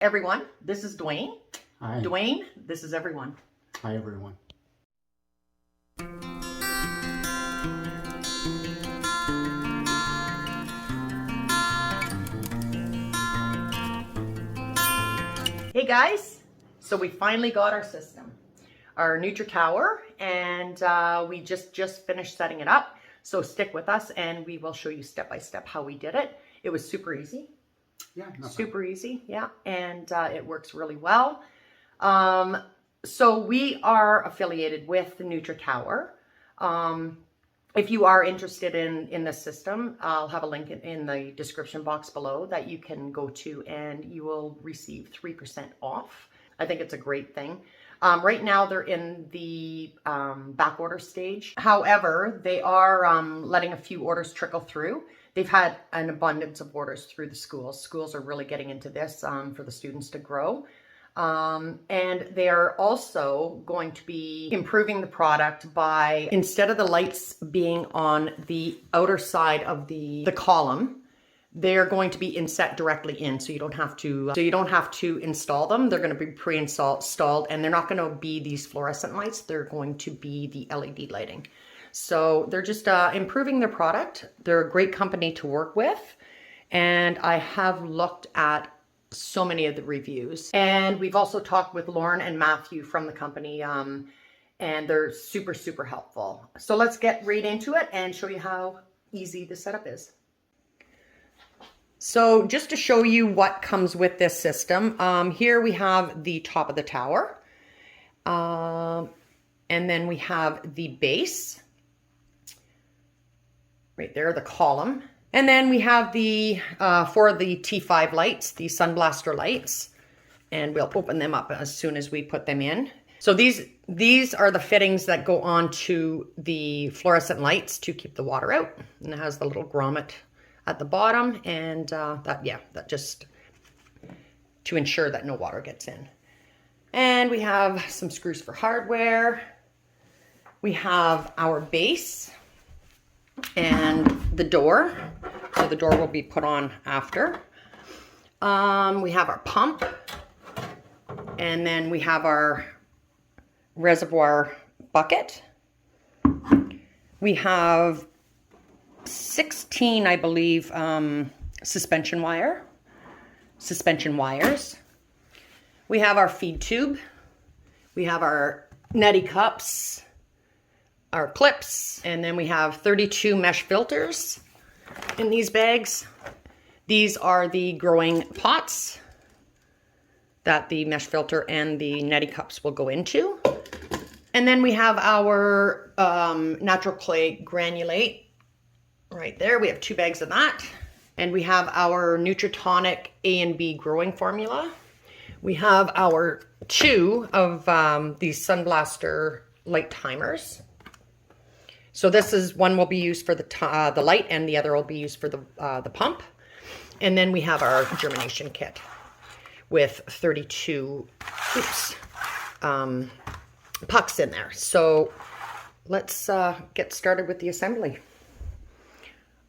everyone. This is Dwayne. Hi. Dwayne, this is everyone. Hi, everyone. Hey guys, so we finally got our system, our Nutritower, and we just finished setting it up. So stick with us and we will show you step by step how we did it. It was super easy. Yeah, super easy, yeah, and it works really well. So we are affiliated with the Nutritower. If you are interested in this system, I'll have a link in the description box below that you can go to, and you will receive 3% off. I think it's a great thing. Right now they're in the back order stage. However, they are letting a few orders trickle through. They've had an abundance of orders through the schools. Schools are really getting into this for the students to grow. And they are also going to be improving the product by, instead of the lights being on the outer side of the column, they're going to be inset directly in, so you don't have to install them. They're going to be pre-installed, and they're not going to be these fluorescent lights. They're going to be the LED lighting. So they're just improving their product. They're a great company to work with, and I have looked at so many of the reviews, and we've also talked with Lauren and Matthew from the company, and they're super helpful. So let's get right into it and show you how easy the setup is. So just to show you what comes with this system, here we have the top of the tower, and then we have the base right there, the column. And then we have the, for the T5 lights, the Sunblaster lights, and we'll open them up as soon as we put them in. So these are the fittings that go on to the fluorescent lights to keep the water out. And it has the little grommet at the bottom, and that just to ensure that no water gets in. And we have some screws for hardware. We have our base and the door. So the door will be put on after. We have our pump, and then we have our reservoir bucket. We have 16, I believe, suspension wires. We have our feed tube. We have our neti cups, our clips, and then we have 32 mesh filters in these bags. These are the growing pots that the mesh filter and the neti cups will go into. And then we have our natural clay granulate right there. We have 2 bags of that. And we have our Nutritonic A and B growing formula. We have our 2 of these Sunblaster light timers. So this is one will be used for the light, and the other will be used for the pump. And then we have our germination kit with 32 pucks in there. So let's get started with the assembly.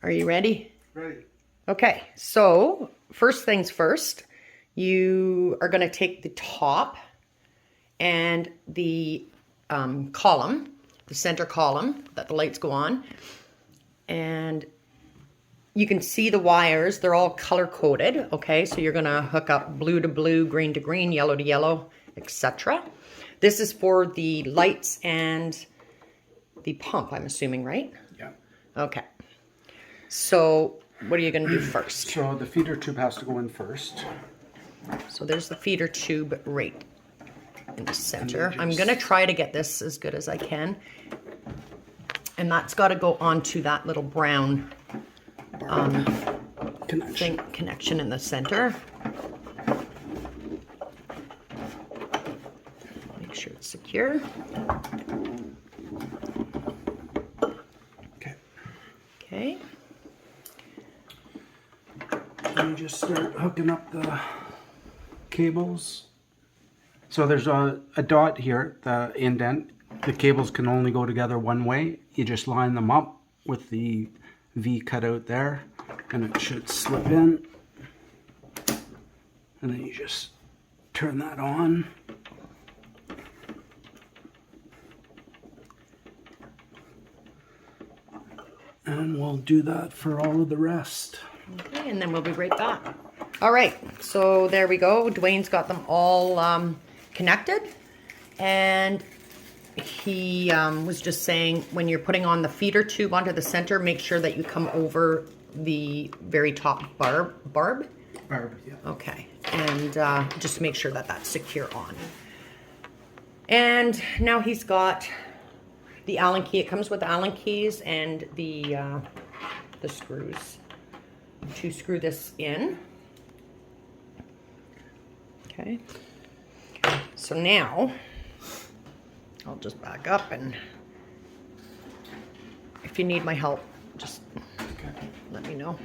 Are you ready? Ready. Okay, so first things first, you are going to take the top and the column, the center column that the lights go on, and you can see the wires. They're all color coded. Okay, so you're gonna hook up blue to blue, green to green, yellow to yellow, etc. This is for the lights and the pump, I'm assuming, right? Yeah. Okay, so what are you gonna do first? So the feeder tube has to go in first. So there's the feeder tube right in the center. I'm gonna try to get this as good as I can, and that's got to go onto that little brown connection in the center. Make sure it's secure. Okay. And you just start hooking up the cables. So there's a dot here, the indent. The cables can only go together one way. You just line them up with the V cut out there, and it should slip in. And then you just turn that on. And we'll do that for all of the rest. Okay, and then we'll be right back. All right, so there we go. Dwayne's got them all connected. And he was just saying, when you're putting on the feeder tube onto the center, make sure that you come over the very top barb. Barb, yeah. Okay, and just make sure that that's secure on. And now he's got the Allen key. It comes with Allen keys and the screws to screw this in. Okay. So now I'll just back up, and if you need my help, just let me know.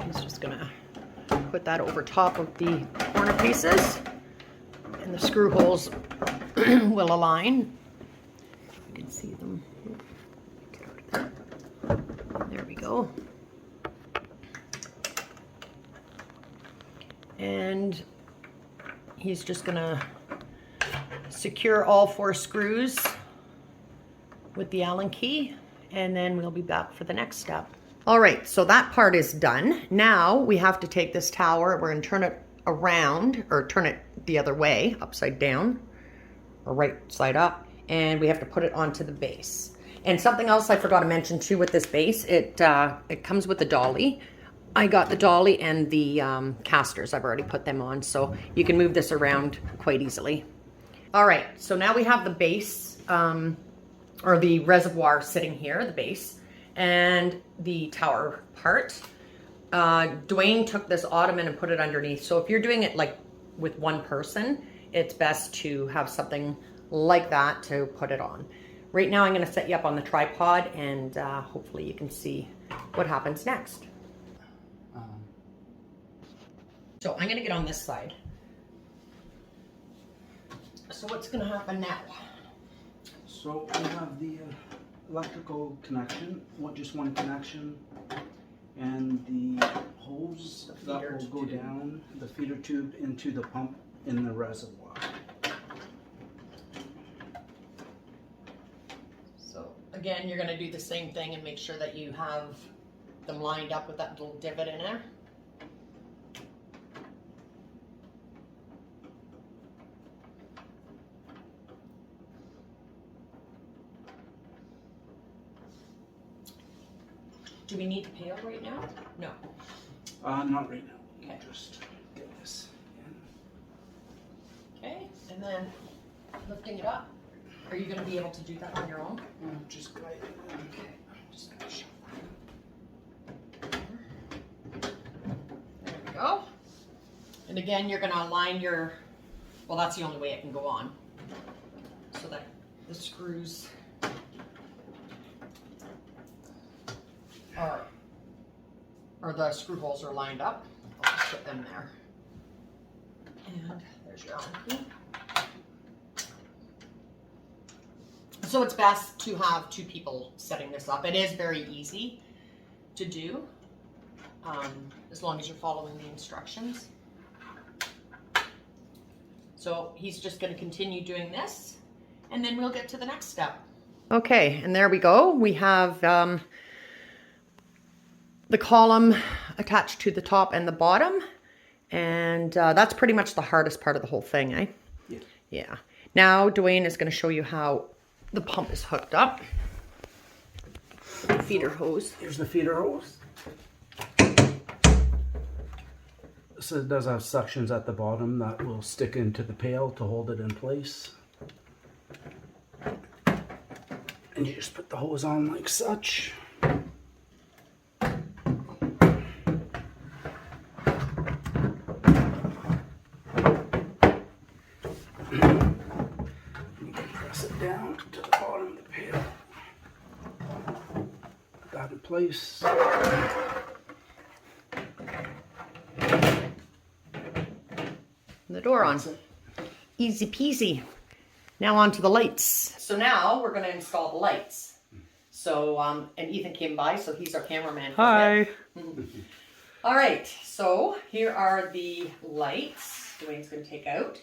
He's just gonna put that over top of the corner pieces, and the screw holes will align. You can see them. Get out of there. There we go. And he's just gonna secure all 4 screws with the Allen key, and then we'll be back for the next step. All right, so that part is done. Now we have to take this tower, we're gonna turn it around, or turn it the other way, upside down, or right side up, and we have to put it onto the base. And something else I forgot to mention too with this base, it comes with the dolly. I got the dolly and the casters. I've already put them on, so you can move this around quite easily. All right, so now we have the base, or the reservoir sitting here, the base, and the tower part. Dwayne took this ottoman and put it underneath. So if you're doing it like with one person, it's best to have something like that to put it on. Right now I'm gonna set you up on the tripod, and hopefully you can see what happens next. So I'm gonna get on this side. So what's gonna happen now? So we have the electrical connection, just one connection, and the hose that will go down the feeder tube into the pump in the reservoir. So again, you're gonna do the same thing and make sure that you have them lined up with that little divot in there. Do we need the pail right now? No. Not right now. Okay. Just get this in. Okay, and then lifting it up. Are you going to be able to do that on your own? Just glide it in. Okay. I'm just going to shove that. There we go. And again, you're going to align your, well, that's the only way it can go on. So that the screws or the screw holes are lined up. I'll just put them there. And there's your Allen key. So it's best to have 2 people setting this up. It is very easy to do, as long as you're following the instructions. So he's just going to continue doing this, and then we'll get to the next step. Okay, and there we go. We have the column attached to the top and the bottom, and that's pretty much the hardest part of the whole thing, eh? Yeah. Yeah. Now Dwayne is going to show you how the pump is hooked up. Feeder hose. Here's the feeder hose. So it does have suctions at the bottom that will stick into the pail to hold it in place. And you just put the hose on like such. Down to the bottom of the pail. Put that in place. The door on. Easy peasy. Now on to the lights. So now we're going to install the lights. So, and Ethan came by, so he's our cameraman. Hi. All right, so here are the lights Dwayne's going to take out.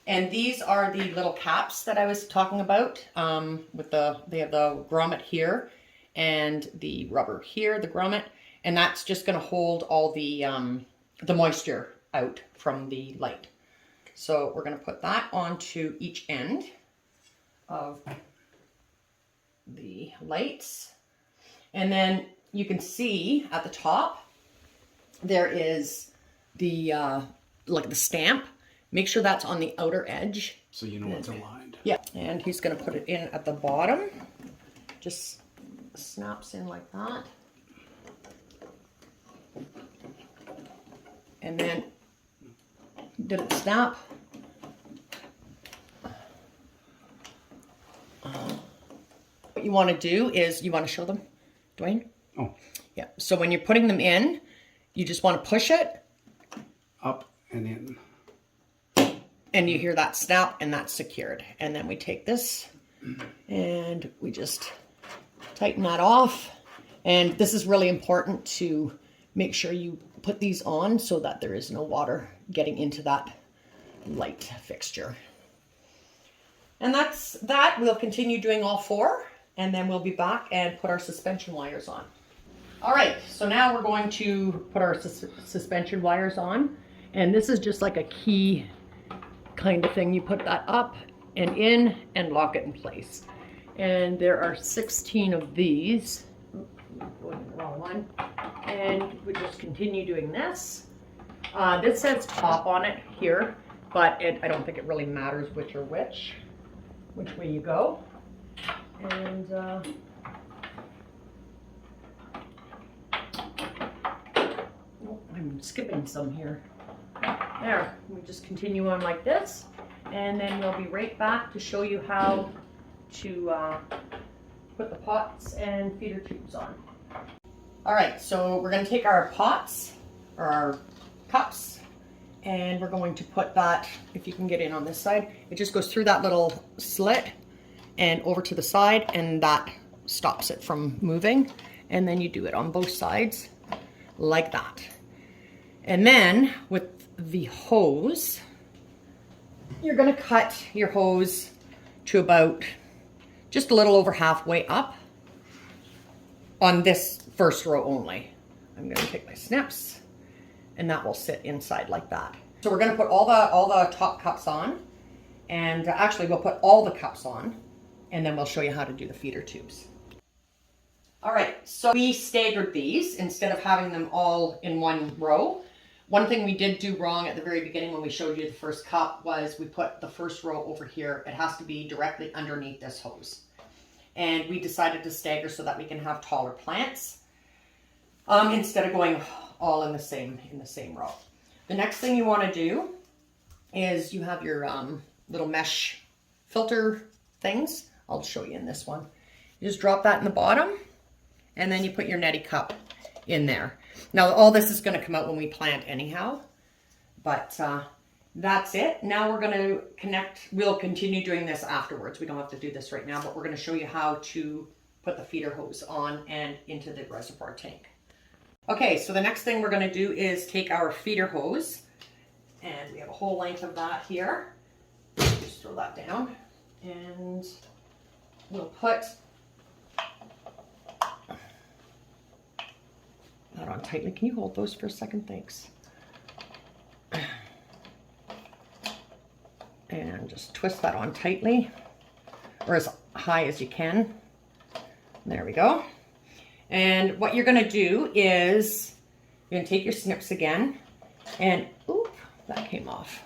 And these are the little caps that I was talking about. They have the grommet here and the rubber here, the grommet, and that's just going to hold all the moisture out from the light. So we're going to put that onto each end of the lights, and then you can see at the top there is the like the stamp. Make sure that's on the outer edge. So you know it's aligned. Yeah, and he's going to put it in at the bottom. Just snaps in like that. And then, did it snap? What you want to do is, you want to show them, Dwayne? Oh. Yeah, so when you're putting them in, you just want to push it. Up and in. And you hear that snap, and that's secured. And then we take this and we just tighten that off. And this is really important to make sure you put these on so that there is no water getting into that light fixture. And that's that. We'll continue doing all four, and then we'll be back and put our suspension wires on. All right, so now we're going to put our suspension wires on. And this is just like a key kind of thing. You put that up and in and lock it in place. And there are 16 of these. Going the wrong one. And we just continue doing this. This says top on it here, but I don't think it really matters which way you go. And oh, I'm skipping some here. There, we just continue on like this, and then we'll be right back to show you how to put the pots and feeder tubes on. All right, so we're going to take our pots, or our cups, and we're going to put that, if you can get in on this side, it just goes through that little slit and over to the side, and that stops it from moving. And then you do it on both sides like that. And then with the hose, you're going to cut your hose to about just a little over halfway up on this first row only. I'm going to take my snips, and that will sit inside like that. So we're going to put all the top cups on, and actually we'll put all the cups on, and then we'll show you how to do the feeder tubes. All right, so we staggered these instead of having them all in one row. One thing we did do wrong at the very beginning when we showed you the first cup was we put the first row over here. It has to be directly underneath this hose. And we decided to stagger so that we can have taller plants instead of going all in the same row. The next thing you want to do is you have your little mesh filter things. I'll show you in this one. You just drop that in the bottom, and then you put your neti cup in there. Now all this is going to come out when we plant anyhow, but that's it. Now we're going to connect. We'll continue doing this afterwards. We don't have to do this right now, but we're going to show you how to put the feeder hose on and into the reservoir tank. Okay, so the next thing we're going to do is take our feeder hose, and we have a whole length of that here. Just throw that down, and we'll put that on tightly. Can you hold those for a second? Thanks. And just twist that on tightly, or as high as you can. There we go. And what you're going to do is you're going to take your snips again, and oop, that came off.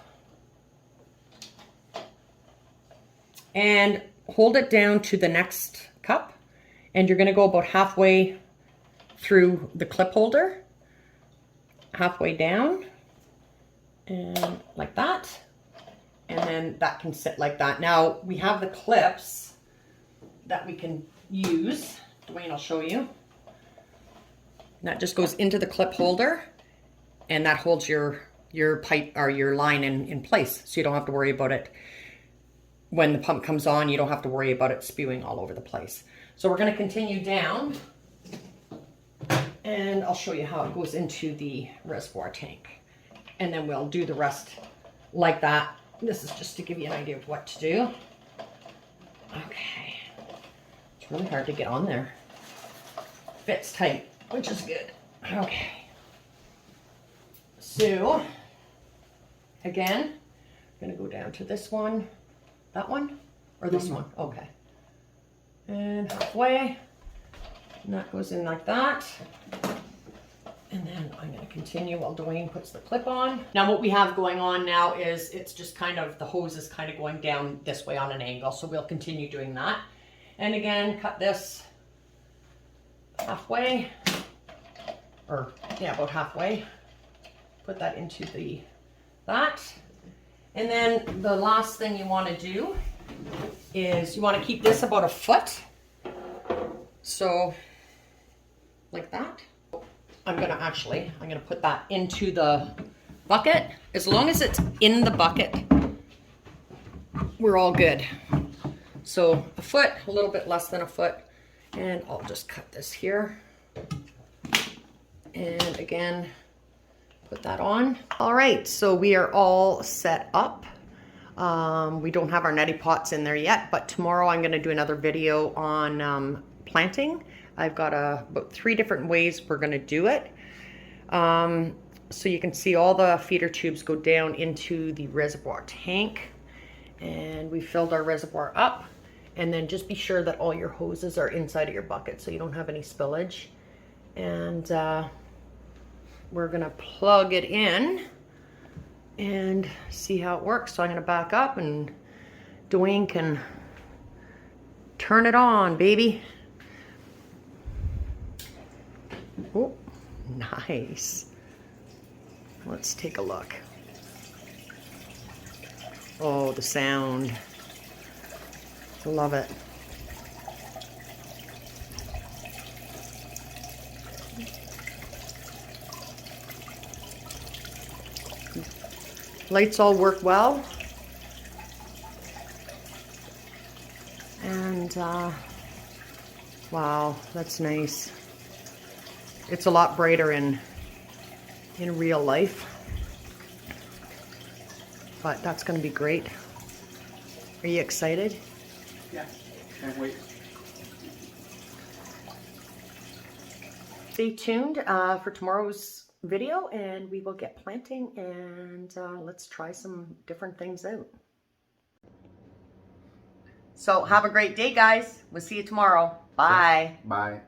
And hold it down to the next cup, and you're going to go about halfway through the clip holder, halfway down, and like that. And then that can sit like that. Now we have the clips that we can use. Dwayne will show you. And that just goes into the clip holder, and that holds your pipe or your line in place, so you don't have to worry about it. When the pump comes on, you don't have to worry about it spewing all over the place. So we're going to continue down, And I'll show you how it goes into the reservoir tank. And then we'll do the rest like that. This is just to give you an idea of what to do. Okay. It's really hard to get on there. Fits tight, which is good. Okay. So, again, I'm going to go down to this one. That one? Or this one? Okay. And halfway. And that goes in like that. And then I'm going to continue while Dwayne puts the clip on. Now what we have going on now is it's just kind of, the hose is kind of going down this way on an angle. So we'll continue doing that. And again, cut this halfway. Or, yeah, about halfway. Put that into that. And then the last thing you want to do is you want to keep this about a foot. So, like that. I'm gonna put that into the bucket. As long as it's in the bucket, we're all good. So a foot, a little bit less than a foot, and I'll just cut this here. And again, put that on. All right, so we are all set up. We don't have our neti pots in there yet, but tomorrow I'm gonna do another video on planting. I've got about 3 different ways we're gonna do it. So you can see all the feeder tubes go down into the reservoir tank. And we filled our reservoir up. And then just be sure that all your hoses are inside of your bucket so you don't have any spillage. And we're gonna plug it in and see how it works. So I'm gonna back up and Dwayne can turn it on, baby. Oh, nice. Let's take a look. Oh, the sound. I love it. Lights all work well. And, wow, that's nice. It's a lot brighter in real life, but that's going to be great. Are you excited? Yeah, can't wait. Stay tuned for tomorrow's video, and we will get planting, and let's try some different things out. So have a great day, guys. We'll see you tomorrow. Bye. Bye.